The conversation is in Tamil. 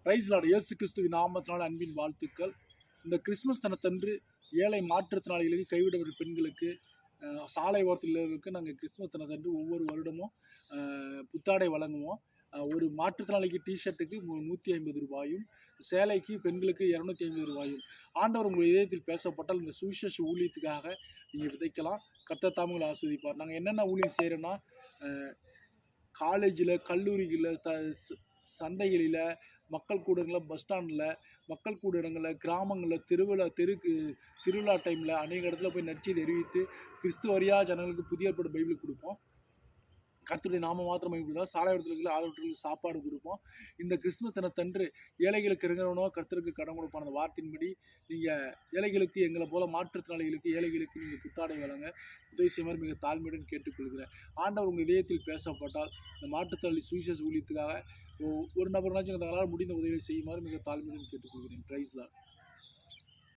Price Lord. இயேசு கிறிஸ்துவின் நாமத்தினால் அன்பின் வாழ்த்துக்கள். இந்த கிறிஸ்மஸ் தினத்தன்று ஏழை மாற்றுத்திறனாளிகளுக்கு, கைவிடப்பட்ட பெண்களுக்கு, சாலை ஓரத்தில் நாங்கள் கிறிஸ்மஸ் தினத்தன்று ஒவ்வொரு வருடமும் புத்தாடை வழங்குவோம். ஒரு மாற்றுத்திறனாளிக்கு டிஷர்ட்டுக்கு 150 ரூபாயும், சேலைக்கு பெண்களுக்கு 250 ரூபாயும். ஆண்டவர் உங்கள் இதயத்தில் பேசப்பட்டால் இந்த சுவிசேஷ ஊழியத்துக்காக நீங்கள் விதைக்கலாம். கர்த்தர் தாமே உங்களை ஆசீர்வதிப்பார். நாங்கள் என்னென்ன ஊழியம் செய்கிறோன்னா, காலேஜில், கல்லூரிகளில், சந்தைகளில், மக்கள் கூடங்களில், பஸ் ஸ்டாண்டில், மக்கள் கூட இடங்களில், கிராமங்களில், திருவிழா டைமில் அநேக இடத்துல போய் நற்செய்தி அறிவித்து கிறிஸ்துவ அறியாத ஜனங்களுக்கு புதிய ஏற்பாடு பைபிள் கொடுப்போம். கர்த்தருடைய நாம மாத்திரம் மகிமைப்படுதா. சாலையோரத்தில் ஆதரவற்றலுக்கு சாப்பாடு கொடுப்போம். இந்த கிறிஸ்துமஸ் தினத்தன்று ஏழைகளுக்கு இறங்குறவனோ கர்த்தருக்கு கடன் கொடுப்பான அந்த வார்த்தையின்படி நீங்கள் ஏழைகளுக்கு, எங்களை போல மாற்றுத்திறனாளிகளுக்கு, ஏழைகளுக்கு நீங்கள் புத்தாடை வழங்க உதவி செய்யுமாறு மிக தாழ்மையுடன் கேட்டுக்கொள்கிறேன். ஆண்டவர் உங்கள் இதயத்தில் பேசப்பட்டால் இந்த மாற்றுத்திறனாளி சுவிசேஷ ஊழியத்துக்காக ஒரு நபர்னாச்சும் தங்களால் முடிந்த உதவியை செய்யுமாறு மிக தாழ்மையுடன் கேட்டுக்கொள்கிறேன். Praise Lord.